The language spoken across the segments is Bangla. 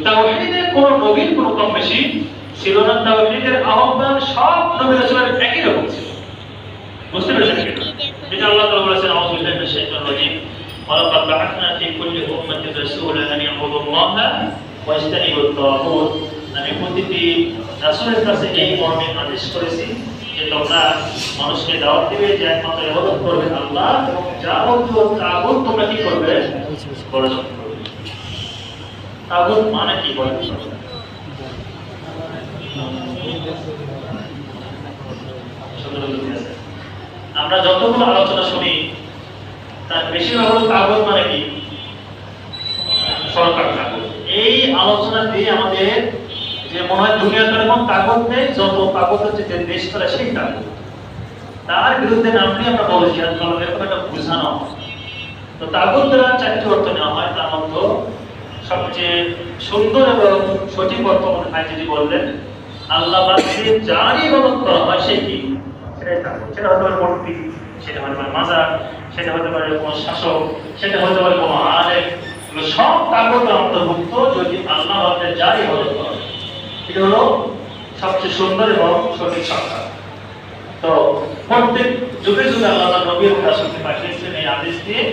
তাওহীদে কোন নবীর কোন কম বেশি ছিল না। তাওহীদের আহ্বান সব নবী রাসূলের একই রকম ছিল। বুঝতে পেরেছেন কি? যেটা আল্লাহ তাআলা বলেছেন, আউযু বিল্লাহি মিনাশ শাইতানির রাজীম, ওয়ালাকাদ বা'আথনা ফী কুল্লি উম্মাতিন রাসূলান আন ইয়া'বুদুল্লাহা ওয়া ইজতানিবুত তাগুত। আমি প্রতিটি রাসূলের কাছে এই মর্মে আদেশ করেছি যে তোমরা মানুষকে দাওয়াত দিবে যে একমাত্র ইবাদত করবে আল্লাহ, এবং যাবতীয় তাগুত তোমরা কি করবে? বর্জন করবে। তাগুত মানে কি বলেন? আমরা যতগুলো আলোচনা শুনি তার বেশিরভাগ তাগুত মানে কি? সরকার তাগুত। এই আলোচনা দিয়ে আমাদের যে মনে হয় দুনিয়াতে এরকম তাগুত নেই, যত তাগুত হচ্ছে যে দেশ করে সেই তাগুত, তার বিরুদ্ধে নামলে আমরা বলি জিহাদ করবো, এরকম একটা বোঝানো হয়। তো তাগুত দ্বারা চারটি অর্থ নেওয়া হয়, তার মধ্যে সবচেয়ে সুন্দর এবং সঠিক অর্থ মনে হয় যদি বললেন আল্লাহ বাদ দিয়ে যারই ইবাদত করা হয় সেই কি? সেটাই তাগুত। সেটা হতে পারে মূর্তি, সেটা হতে পারে মাজার, সেটা হতে পারে কোনো শাসক, সেটা হতে পারে কোনো আলেম। সব তাগুতের অন্তর্ভুক্ত যদি আল্লাহ বাদ দিয়ে যারই ইবাদত করা হয়। এটা হলো সবচেয়ে সুন্দর এবং সঠিক সংজ্ঞা। তো প্রত্যেক যুগে যুগে আল্লাহ নবী এবং রাসূলকে পাঠিয়েছেন এই আদেশ দিয়ে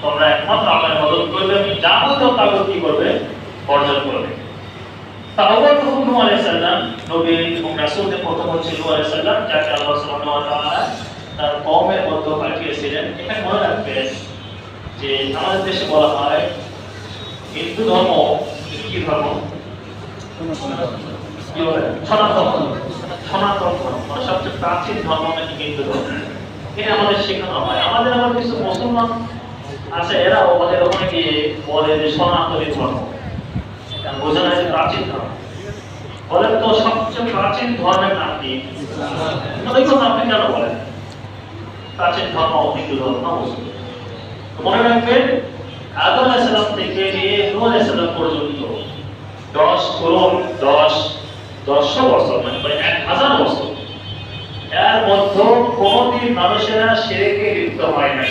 তোমরা একমাত্র আল্লাহর ইবাদত করবে, যাবতীয় তাগুত কি করবে? বর্জন করবে। তাওরাত নূহ আলাইহিস সালাম নবী এবং রাসূলদের প্রথম হচ্ছে নূহ আলাইহিস সালাম, যাকে আল্লাহ সুবহানাহু ওয়া তাআলা তার কওমের মধ্যে পাঠিয়েছিলেন। এখানে মনে রাখবেন যে আমাদের দেশে বলা হয় হিন্দু ধর্ম কি ধর্ম? সনাতন ধর্ম, মানে সবচেয়ে প্রাচীন ধর্ম নাকি হিন্দু ধর্ম। এটা আমাদের শেখানো হয়। আমাদের আবার কিছু মুসলমান আছে, এরা আমাদের ওখানে গিয়ে বলে যে সনাতনী ধর্ম, বোঝা যায় যে প্রাচীন ধর্ম। বলেন তো সবচেয়ে প্রাচীন ধর্মের নাম কি? ওই কথা আপনি কেন বলেন প্রাচীন ধর্ম হিন্দু ধর্ম? মনে রাখবেন আদম আলাইহিস সালাম থেকে নিয়ে নূহ আলাইহিস সালাম পর্যন্ত 10 করোড় 10 বছর, মানে প্রায় 1000 বছর, এর মধ্যে কোনদিন মানুষেরা শিরকে লিপ্ত হয় নাই।